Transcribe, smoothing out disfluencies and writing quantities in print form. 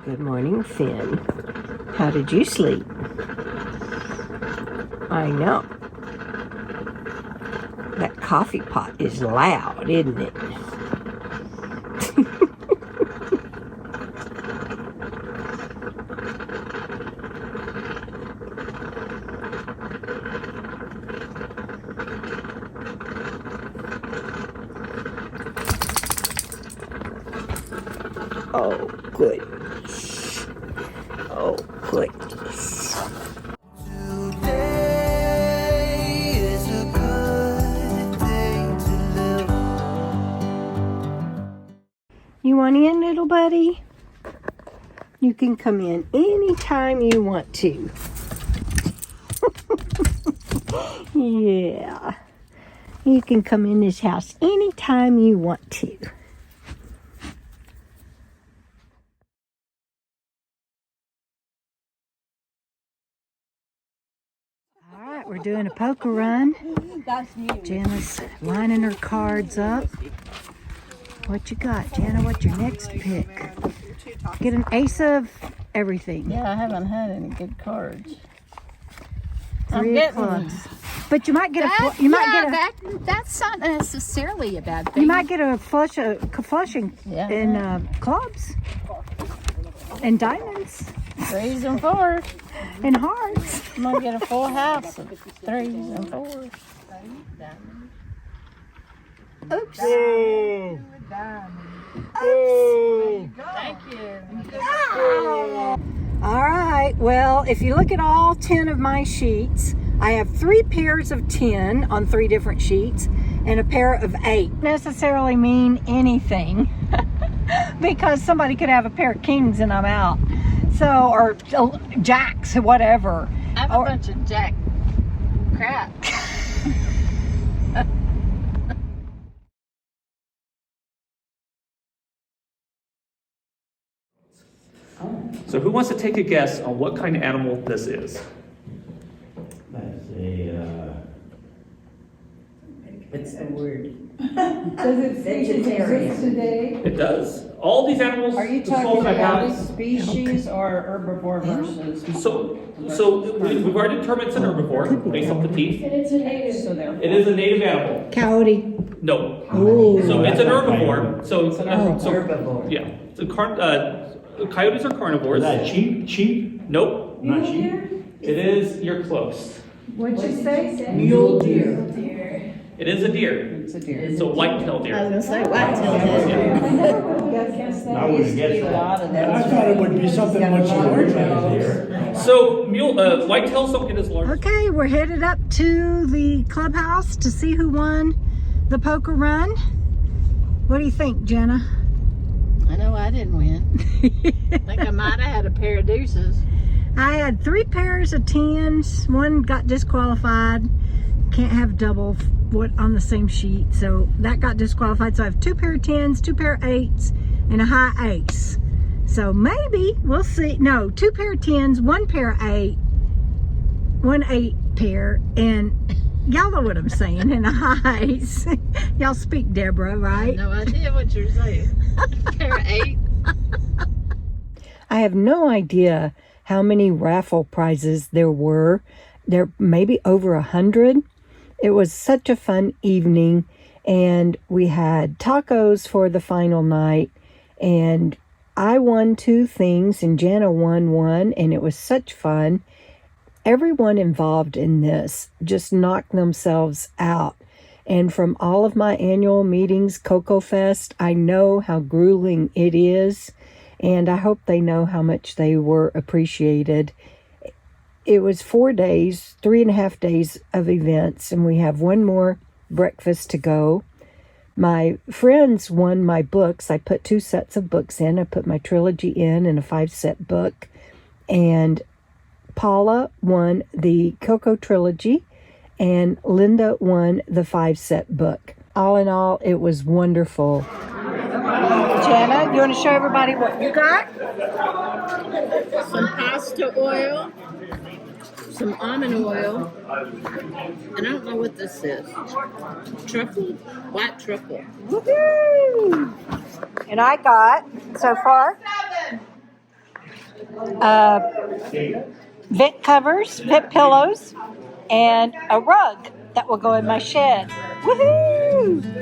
Good morning, Finn. How did you sleep? I know. That coffee pot is loud, isn't it? Oh, goodness. Oh, goodness. Today is a good day to live. You want in, little buddy? You can come in anytime you want to. Yeah. You can come in this house anytime you want to. All right, we're doing a poker run. Jana's lining her cards up. What you got, Jana? What's your next pick? Get an ace of everything. Yeah, I haven't had any good cards. Three of clubs. But you might get that's not necessarily a bad thing. You might get a flushing in clubs and diamonds Threes and fours. and hearts. I'm gonna get a full house of threes and fours. Oops. Oh. Thank you. All right. Well, if you look at all 10 of my sheets, I have 3 pairs of 10 on 3 different sheets and a pair of 8. Necessarily mean anything because somebody could have a pair of kings and I'm out. So, or jacks, whatever. I have a bunch of jack crap. So who wants to take a guess on what kind of animal this is? That's a, What's the word? Does it exist today? It does. All these animals. Are you the talking souls I about have- species or herbivore versus? So we've already determined it's an herbivore based off the teeth. It's a native. So therefore. It is a native animal. Coyote. No. Ooh. So it's an herbivore. So Herbivore. yeah. So coyotes are carnivores. is that sheep? Nope. Not sheep? It is. You're close. What'd you say? Mule deer. It is a deer. It's a deer. It's a white-tailed deer. I was gonna say white-tailed deer. I never would have guessed that. I wouldn't A guess lot that. of those. I thought it would be something much larger than here. So white-tails don't get as large. Okay, we're headed up to the clubhouse to see who won the poker run. What do you think, Jenna? I know I didn't win. I think I might have had a pair of deuces. I had 3 pairs of 10s. One got disqualified. Can't have double on the same sheet, so that got disqualified. So I have 2 pair of 10s, 2 pair of 8s, and a high ace. So maybe we'll see. No, 2 pair of 10s, 1 pair of 8, 1 8 pair, and y'all know what I'm saying, and a high ace. Y'all speak Deborah, right? No idea what you're saying. Pair of 8. I have no idea how many raffle prizes there were. There may be over 100. It was such a fun evening, and we had tacos for the final night, and I won 2 things, and Jana won 1, and it was such fun. Everyone involved in this just knocked themselves out. And from all of my annual meetings, Cocoa Fest, I know how grueling it is, and I hope they know how much they were appreciated. It was 4 days, 3.5 days of events, and we have 1 more breakfast to go. My friends won my books. I put 2 sets of books in. I put my trilogy in and a 5-set book. And Paula won the Coco trilogy, and Linda won the 5-set book. All in all, it was wonderful. Jana, you want to show everybody what you got? Some pasta oil. Some almond oil, and I don't know what this is. Truffle? White truffle. Woohoo! And I got, so far, vent covers, vent pillows, and a rug that will go in my shed. Woohoo!